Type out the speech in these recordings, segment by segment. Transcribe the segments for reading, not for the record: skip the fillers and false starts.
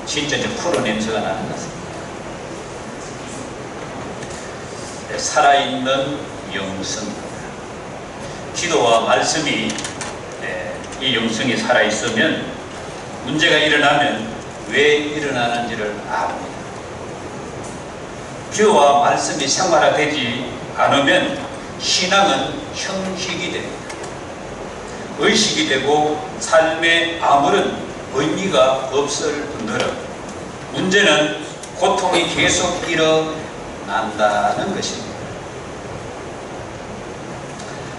진짜 푸른 냄새가 나는 것 같습니다. 살아있는 영성, 기도와 말씀이 이 영성이 살아있으면 문제가 일어나면 왜 일어나는지를 압니다. 기도와 말씀이 생활화되지 않으면 신앙은 형식이 됩니다. 의식이 되고 삶에 아무런 의미가 없을 뿐더러 문제는 고통이 계속 일어난다는 것입니다.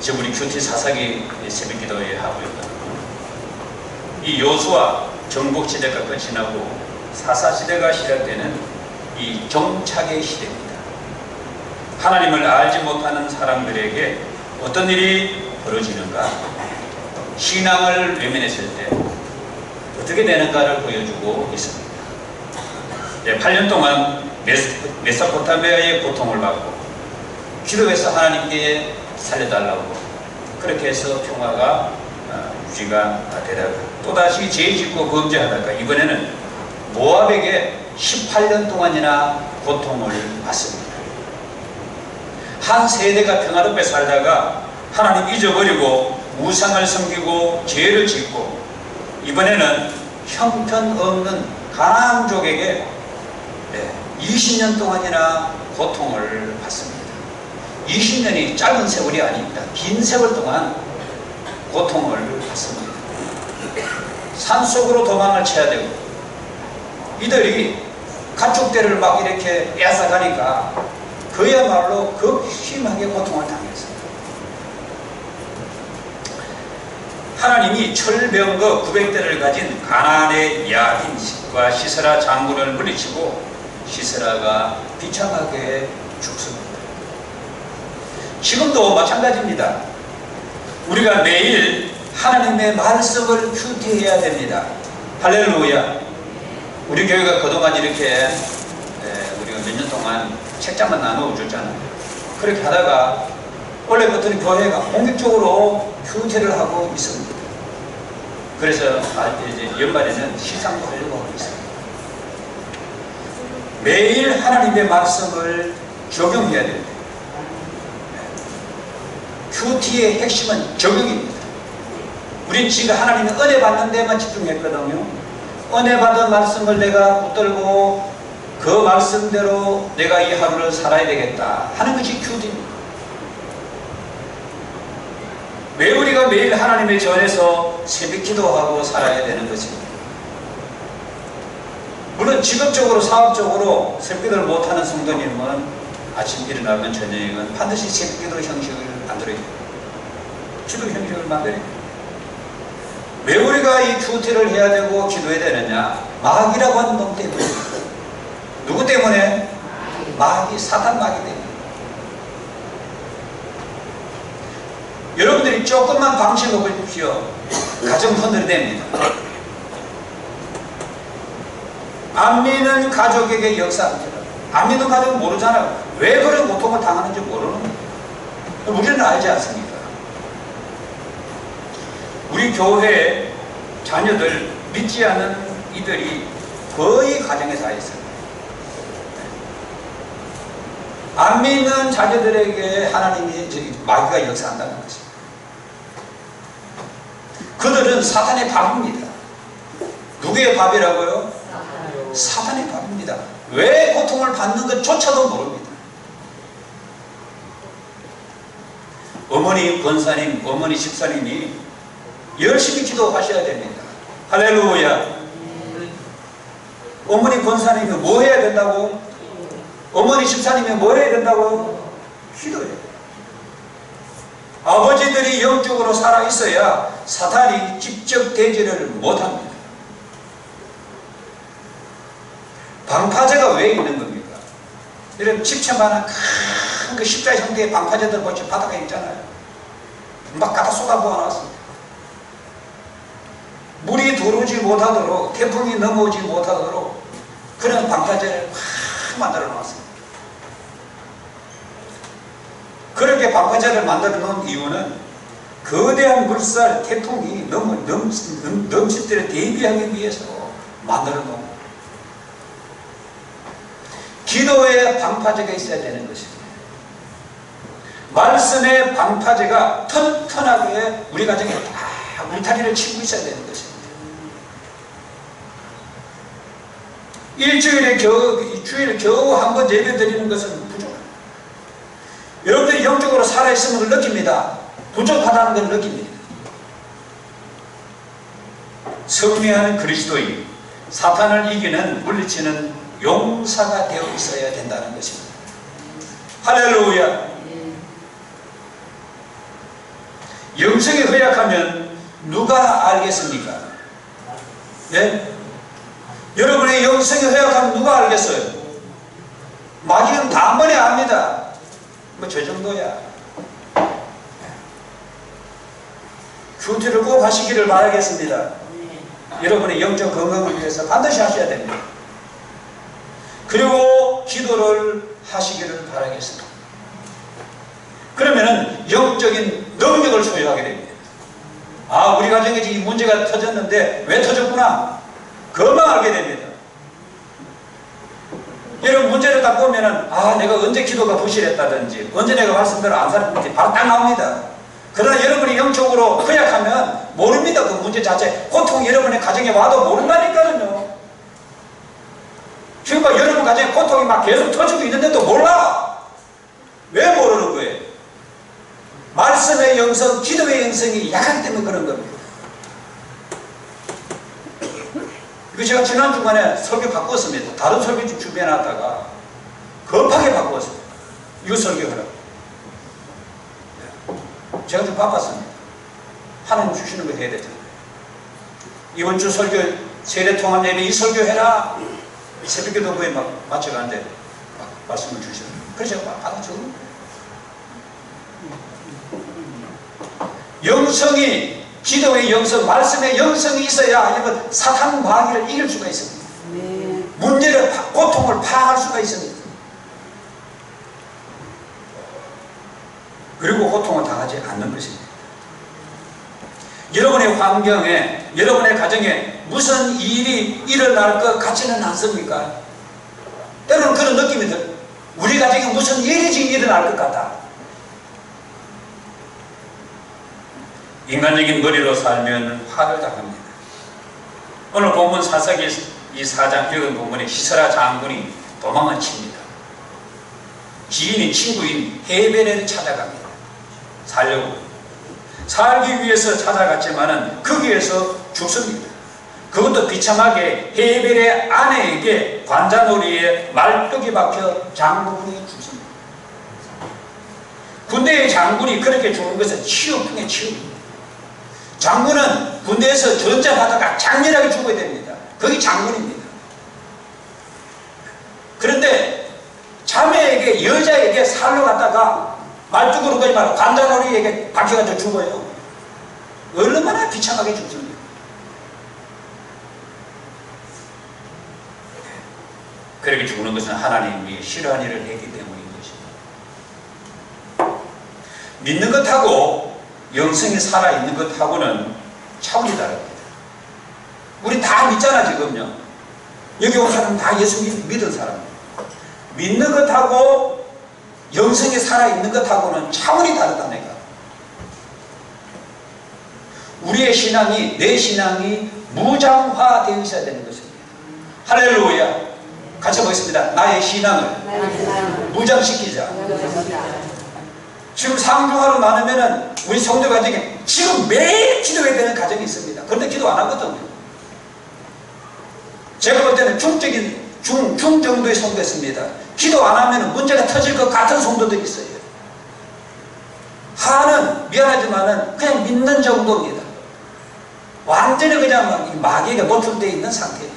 지금 우리 큐티 사사기 새벽기도회 하고 있거든요. 이 여호수아 정복시대가 끝이 나고 사사시대가 시작되는 이 정착의 시대입니다. 하나님을 알지 못하는 사람들에게 어떤 일이 벌어지는가, 신앙을 외면했을 때 어떻게 되는가를 보여주고 있습니다. 8년 동안 메소포타미아의 고통을 받고 기도해서 하나님께 살려달라고 그렇게 해서 평화가 유지가 되다가 또다시 죄짓고 범죄하다가 이번에는 모압에게 18년 동안이나 고통을 받습니다. 한 세대가 평화롭게 살다가 하나님 잊어버리고 우상을 섬기고 죄를 짓고 이번에는 형편없는 가나안족에게 20년 동안이나 고통을 받습니다. 20년이 짧은 세월이 아닙니다. 긴 세월 동안 고통을 받습니다. 산속으로 도망을 쳐야 되고 이들이 가축대를 막 이렇게 앗아가니까 그야말로 극심하게 고통을 당했습니다. 하나님이 철병거 900대를 가진 가나안의 야긴과 시스라 장군을 물리치고 시스라가 비참하게 죽습니다. 지금도 마찬가지입니다. 우리가 매일 하나님의 말씀을 큐티해야 됩니다. 할렐루야. 우리 교회가 그동안 이렇게 우리가 몇 년 동안 책장만 나누어 줬잖아요. 그렇게 하다가 원래부터는 교회가 공격적으로 큐티를 하고 있습니다. 그래서 이제 연말에는 시상도 하려고 하고 있습니다. 매일 하나님의 말씀을 적용해야 됩니다. 큐티의 핵심은 적용입니다. 우린 지금 하나님의 은혜 받는 데만 집중했거든요. 은혜 받은 말씀을 내가 붙들고 그 말씀대로 내가 이 하루를 살아야 되겠다 하는 것이 큐티입니다. 왜 우리가 매일 하나님의 전에서 새벽 기도하고 살아야 되는 것입니다. 물론 직업적으로 사업적으로 새벽 기도를 못하는 성도님은 아침 일어나면 저녁은 반드시 새벽 기도 형식을 만들어야 돼요. 기도 형식을 만들어야 돼요. 왜 우리가 이 큐티를 해야 되고 기도해야 되느냐? 마귀라고 하는 놈 때문에. 누구 때문에? 마귀, 사탄 마귀 때문에. 여러분들이 조금만 방심해 보십시오. 가정 흔들립니다. 안 믿는 가족에게 역사합니다. 안 믿는 가족은 모르잖아요. 왜 그런 고통을 당하는지 모르는 거예요. 우리는 알지 않습니까? 우리 교회 자녀들 믿지 않는 이들이 거의 가정에 다 있어요. 안 믿는 자녀들에게 하나님이 마귀가 역사한다는 것입니다. 그들은 사탄의 밥입니다. 누구의 밥이라고요? 사탄의 밥입니다. 왜 고통을 받는 것조차도 모릅니다. 어머니 권사님, 어머니 집사님이 열심히 기도하셔야 됩니다. 할렐루야. 어머니 권사님이 뭐 해야 된다고? 어머니 집사님이 뭐 해야 된다고? 기도해야 돼요. 아버지들이 영적으로 살아있어야 사탄이 직접 대지를 못합니다. 방파제가 왜 있는 겁니까? 이런 집채만한 큰 그 십자의 형태의 방파제들 보시 바닥에 있잖아요. 막 갖다 쏟아부어 놨습니다. 물이 들어오지 못하도록, 태풍이 넘어오지 못하도록 그런 방파제를 막 만들어 놨습니다. 그렇게 방파제를 만들어 놓은 이유는 거대한 물살, 태풍이 넘칠 때를 대비하기 위해서 만들어 놓은 기도의 방파제가 있어야 되는 것입니다. 말씀의 방파제가 튼튼하게 우리 가정에 다 울타리를 치고 있어야 되는 것입니다. 주일에 겨우 한 번 예배 드리는 것은 부족합니다. 여러분들이 영적으로 살아있음을 느낍니다. 부족하다는 걸 느낍니다. 승리하는 그리스도인, 사탄을 이기는 물리치는 용사가 되어 있어야 된다는 것입니다. 할렐루야. 영성이 허약하면 누가 알겠습니까? 예? 여러분의 영성이 허약하면 누가 알겠어요? 마귀는 단번에 압니다. 뭐 저 정도야. 큐티를 꼭 하시기를 바라겠습니다. 여러분의 영적 건강을 위해서 반드시 하셔야 됩니다. 그리고 기도를 하시기를 바라겠습니다. 그러면은 영적인 능력을 소유하게 됩니다. 아, 우리 가정에 이 문제가 터졌는데 왜 터졌구나, 금방 알게 됩니다. 여러분 문제를 딱 보면은 아, 내가 언제 기도가 부실했다든지 언제 내가 말씀대로 안 살았는지 바로 딱 나옵니다. 그러나 여러분이 영적으로 허약하면 모릅니다. 그 문제 자체, 고통이 여러분의 가정에 와도 모른다니까요. 지금 여러분 가정에 고통이 막 계속 터지고 있는데도 몰라. 왜 모르는 거예요? 말씀의 영성, 기도의 영성이 약하기 때문에 그런 겁니다. 이거 제가 지난 주간에 설교 바꿨습니다. 다른 설교집 준비해놨다가 급하게 바꿨어요. 이거 설교하라고. 제가 좀 바빴습니다. 하나님 주시는 거 해야 되잖아요. 이번 주 설교 세례통합 예배 이 설교해라. 새벽기도부에 막 맞춰가는데 말씀을 주시더라고요. 그래서 제가 받아줘. 영성이, 기도의 영성, 말씀의 영성이 있어야 여러분 사탄 마귀를 이길 수가 있습니다. 네. 문제를, 고통을 파악할 수가 있습니다. 그리고 고통을 당하지 않는 것입니다. 여러분의 환경에, 여러분의 가정에 무슨 일이 일어날 것 같지는 않습니까? 때로는 그런 느낌이 들어요. 우리 가정에 무슨 일이 지금 일어날 것 같다. 인간적인 머리로 살면 화를 당합니다. 오늘 본문 사사기 이 4장 읽은 본문에 시스라 장군이 도망을 칩니다. 지인인 친구인 헤벨을 찾아갑니다. 살려고. 살기 위해서 찾아갔지만은 거기에서 죽습니다. 그것도 비참하게 헤벨의 아내에게 관자놀이에 말뚝이 박혀 장군이 죽습니다. 군대의 장군이 그렇게 죽는 것은 치욕 중에 치욕입니다. 장군은 군대에서 전쟁하다가 장렬하게 죽어야 됩니다. 그게 장군입니다. 그런데 자매에게, 여자에게 살러 갔다가 말뚝으로 거지 말고 관자놀이에게 박혀가지고 죽어요. 얼마나 비참하게 죽습니다. 그렇게 죽는 것은 하나님이 싫어하는 일을 했기 때문인 것입니다. 믿는 것하고 영성이 살아있는 것하고는 차원이 다릅니다. 우리 다 믿잖아 지금요. 여기 온 사람은 다 예수 믿은 사람입니다. 믿는 것하고 영성이 살아있는 것하고는 차원이 다르다 내가. 우리의 신앙이, 내 신앙이 무장화되어 있어야 되는 것입니다. 할렐루야. 같이 보겠습니다. 나의 신앙을 무장시키자. 지금 상중하로 나누면은 우리 성도 가정에 지금 매일 기도해야 되는 가정이 있습니다. 그런데 기도 안 하거든요. 제가 볼 때는 중 정도의 성도였습니다. 기도 안 하면 문제가 터질 것 같은 성도들이 있어요. 하는 미안하지만은 그냥 믿는 정도입니다. 완전히 그냥 마귀에게 노출되어 있는 상태예요.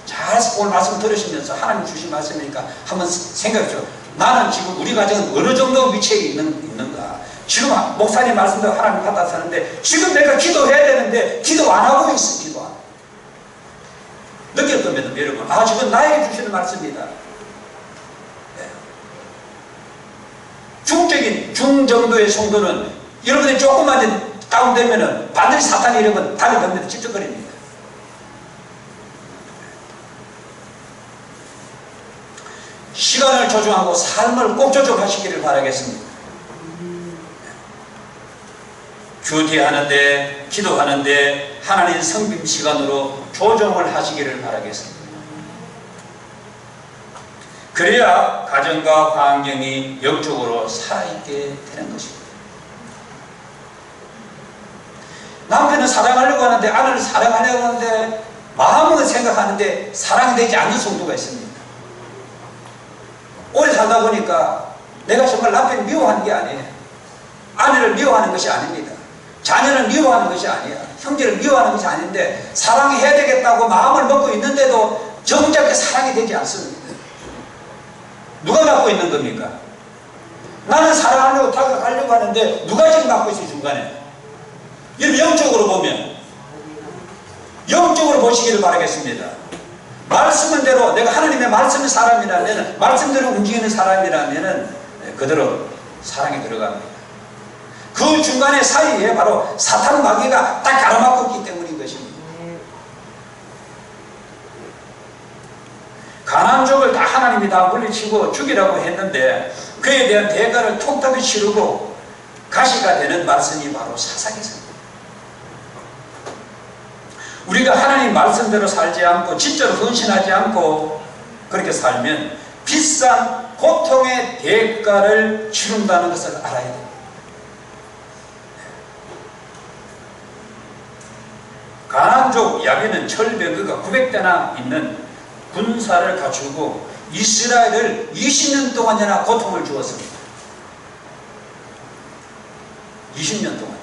잘 오늘 말씀 들으시면서 하나님 주신 말씀이니까 한번 생각해줘. 나는 지금 우리 가정은 어느 정도 위치에 있는가? 지금 목사님 말씀대로 하나님 받아서 하는데 지금 내가 기도해야 되는데 기도 안 하고 있어. 기도 안 하고. 느낄 겁니다. 여러분. 아, 지금 나에게 주시는 말씀이다. 네. 중 정도의 성도는 여러분이 조금만 다운되면은 반드시 사탄이 여러분 다리 덤벼서 찝쩍거립니다. 시간을 조정하고 삶을 꼭 조정하시기를 바라겠습니다. 큐티하는데, 기도하는데 하나님 성김 시간으로 조정을 하시기를 바라겠습니다. 그래야 가정과 환경이 영적으로 살아있게 되는 것입니다. 남편은 사랑하려고 하는데, 아내를 사랑하려고 하는데, 마음으로 생각하는데 사랑되지 않는 성도가 있습니다. 오래 살다 보니까 내가 정말 남편을 미워하는 게 아니에요. 아내를 미워하는 것이 아닙니다. 자녀를 미워하는 것이 아니에요. 형제를 미워하는 것이 아닌데, 사랑해야 되겠다고 마음을 먹고 있는데도 정작 사랑이 되지 않습니다. 누가 갖고 있는 겁니까? 나는 사랑하려고 다가가려고 하는데 누가 지금 갖고 있어요, 중간에? 여러분, 영적으로 보면, 영적으로 보시기를 바라겠습니다. 말씀은대로 내가 하나님의 말씀의 사람이라면, 말씀대로 움직이는 사람이라면 그대로 사랑이 들어갑니다. 그 중간에 사이에 바로 사탄 마귀가 딱 가로막고 있기 때문인 것입니다. 가난족을 다 하나님이 다 물리치고 죽이라고 했는데 그에 대한 대가를 톡톡히 치르고 가시가 되는 말씀이 바로 사사기서입니다. 우리가 하나님 말씀대로 살지 않고 진짜로 헌신하지 않고 그렇게 살면 비싼 고통의 대가를 치른다는 것을 알아야 됩니다. 가난족 야베는 철병거가 900대나 있는 군사를 갖추고 이스라엘을 20년 동안이나 고통을 주었습니다. 20년 동안.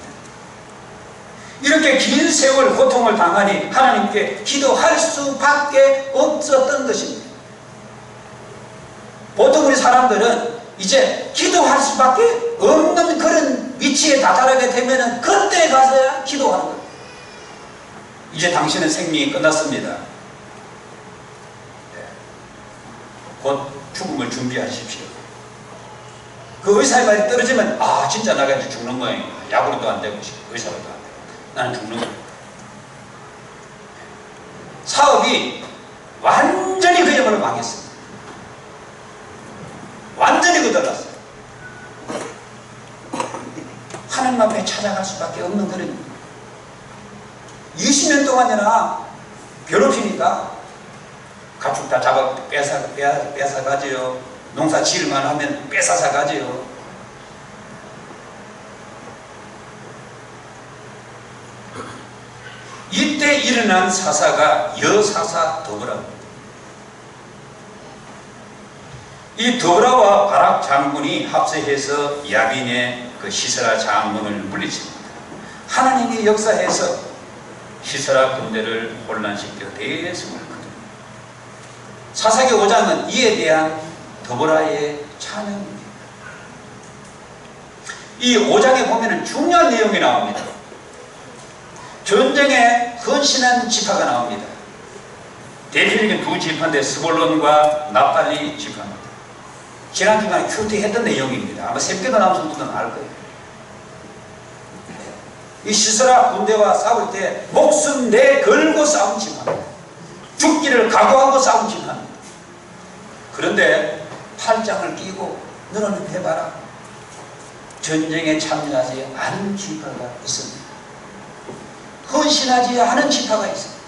이렇게 긴 세월 고통을 당하니 하나님께 기도할 수밖에 없었던 것입니다. 보통 우리 사람들은 이제 기도할 수밖에 없는 그런 위치에 다다르게 되면 그때 가서야 기도하는 겁니다. 이제 당신의 생명이 끝났습니다. 곧 죽음을 준비하십시오. 그 의사의 말이 떨어지면 진짜 나가 이제 죽는 거예요. 약으로도 안 되고 의사로도 안 되고 나는 죽는 거예요. 사업이 완전히 그야말로 망했습니다. 완전히 거덜났어요. 하나님 앞에 찾아갈 수밖에 없는 그런 20년 동안이나 괴롭히니까 가축 다 잡아 뺏어 가지요. 농사 지을만 하면 뺏어서 가지요. 이때 일어난 사사가 여사사 더브라입니다. 이 더브라와 바락 장군이 합세해서 야빈의 그 시스라 장군을 물리칩니다. 하나님이 역사해서 시스라 군대를 혼란시켜 대승을 거둡니다. 사사기 5장은 이에 대한 더브라의 찬양입니다. 이 5장에 보면 중요한 내용이 나옵니다. 전쟁에 헌신한 지파가 나옵니다. 대표적인 두 지파인데 스볼론과 납달리 지파입니다. 지난 주간에 큐티했던 내용입니다. 아마 새벽에도 나온 성도들은 알 거예요. 이 시스라 군대와 싸울 때 목숨 내걸고 싸운 지파입니다. 죽기를 각오하고 싸운 지파입니다. 그런데 팔짱을 끼고 너는 해봐라. 전쟁에 참여하지 않은 지파가 있습니다. 헌신하지 않은 지파가 있습니다.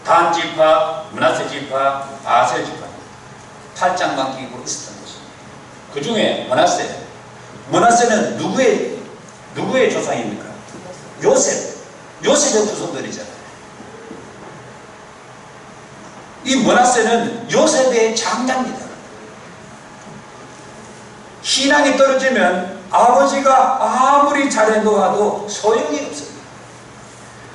단 지파, 므낫세 지파, 아셀 지파 팔짱만 끼고 있었던 것입니다. 그 중에 므낫세는 누구의 조상입니까? 요셉의 후손들이잖아요. 이 므낫세는 요셉의 장자입니다. 신앙이 떨어지면 아버지가 아무리 잘해 놓아도 소용이 없습니다.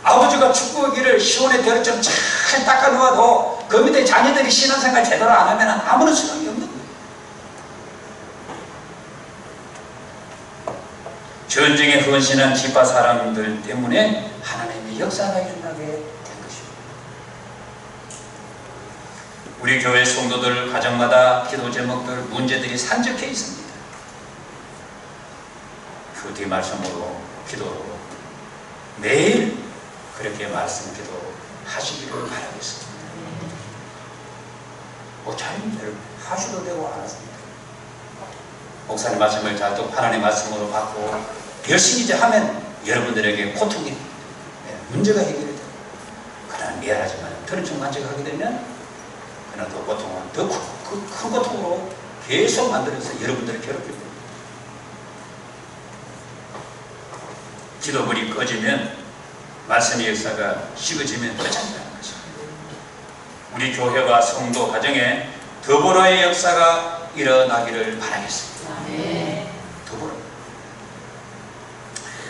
아버지가 축구기를 시원에 대로처럼 잘 닦아 놓아도 그 밑에 자녀들이 신앙생활 제대로 안 하면 아무런 소용이 없는 거예요. 전쟁에 헌신한 지파 사람들 때문에 하나님의 역사가 일어나게 된 것입니다. 우리 교회 성도들 가정마다 기도 제목들, 문제들이 산적해 있습니다. 그 말씀으로 기도로 매일 그렇게 말씀 기도 하시기를 바라겠습니다. 목사님들 하셔도 되고 안 하셔도 되고 목사님 말씀을 잘 듣고 하나님의 말씀으로 받고 열심히 이제 하면 여러분들에게 고통이 문제가 해결이 돼요. 그러나 미안하지만 들은 척 만지고 하게 되면 그러나 그 고통은 더 큰 고통으로 계속 만들어서 여러분들을 괴롭힐 겁니다. 기도불이 꺼지면 말씀의 역사가 식어지면 끝장나는 것입니다. 우리 교회와 성도 가정에 더불어의 역사가 일어나기를 바라겠습니다. 더불어.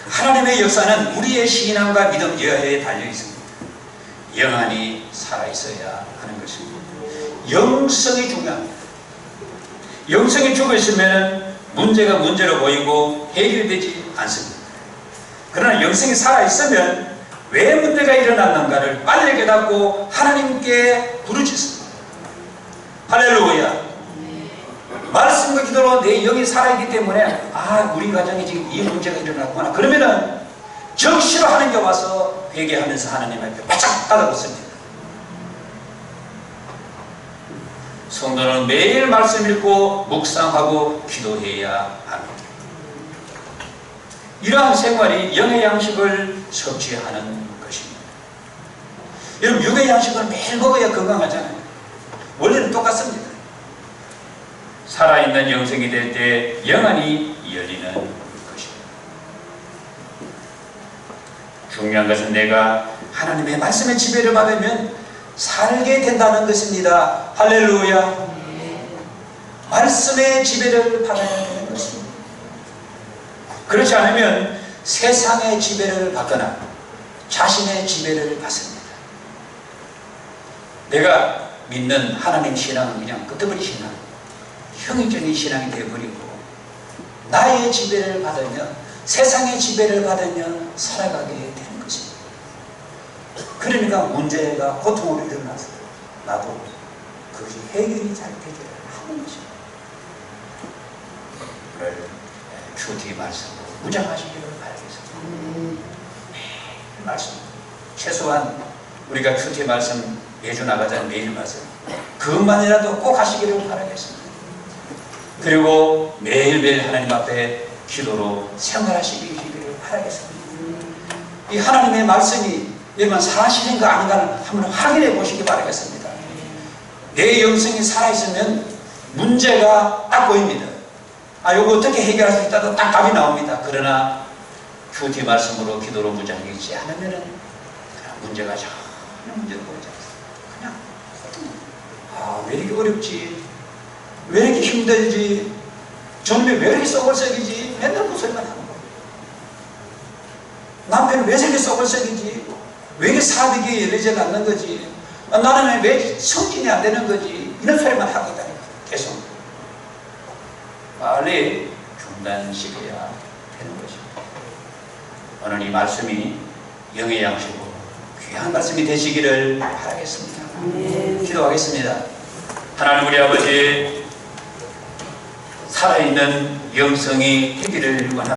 하나님의 역사는 우리의 신앙과 믿음 여하에 달려 있습니다. 영안이 살아있어야 하는 것입니다. 영성이 중요합니다. 영성이 죽어있으면 문제가 문제로 보이고 해결되지 않습니다. 그러나 영성이 살아있으면 왜 문제가 일어났는가를 빨리 깨닫고 하나님께 부르짖습니다. 할렐루야. 말씀과 기도로 내 영이 살아있기 때문에 우리 가정에 지금 이 문제가 일어났구나. 그러면은 적시로 하나님께 와서 회개하면서 하나님 앞에 바짝 따라붙습니다. 성도는 매일 말씀 읽고 묵상하고 기도해야 합니다. 이러한 생활이 영의 양식을 섭취하는 것입니다. 여러분, 육의 양식을 매일 먹어야 건강하잖아요. 원리는 똑같습니다. 살아있는 영성이 될 때 영안이 열리는 것입니다. 중요한 것은 내가 하나님의 말씀의 지배를 받으면 살게 된다는 것입니다. 할렐루야. 말씀의 지배를 받아야 되는 것입니다. 그렇지 않으면 세상의 지배를 받거나 자신의 지배를 받습니다. 내가 믿는 하나님 신앙은 그냥 끄트머리 신앙, 형식적인 신앙이 되어버리고 나의 지배를 받으며 세상의 지배를 받으며 살아가게 되는 것입니다. 그러니까 문제가 고통으로 일어나서 나도 그것이 해결이 잘 되기를 하는 것입니다. 오늘 큐티 말씀으로 무장하시기를 바라겠습니다. 매일 말씀, 최소한 우리가 큐티 말씀 매주 나가자는 매일 말씀 그것만이라도 꼭 하시기를 바라겠습니다. 그리고 매일매일 하나님 앞에 기도로 생활하시기를 바라겠습니다. 이 하나님의 말씀이 여러분 사실인가 아닌가를 한번 확인해 보시기 바라겠습니다. 내 영성이 살아있으면 문제가 딱 보입니다. 이거 어떻게 해결할 수 있다도 딱 답이 나옵니다. 그러나 큐티 말씀으로 기도로 무장하지 않으면 문제가 전혀 문제가 보이지 않습니다. 그냥 왜 이렇게 어렵지? 왜 이렇게 힘들지? 저놈이 왜 이렇게 썩을썩이지? 맨날 그 소리만 하는 거예요. 남편은 왜 저렇게 썩을썩이지? 왜 이렇게 사득이 열리지 않는 거지? 나는 왜 성진이 안 되는 거지? 이런 소리만 하고 있다니까. 계속. 빨리 중단시켜야 되는 것입니다. 오늘 이 말씀이 영의 양식으로 귀한 말씀이 되시기를 바라겠습니다. 기도하겠습니다. 하나님 우리 아버지, 살아있는 영성이 되기를 원합니다.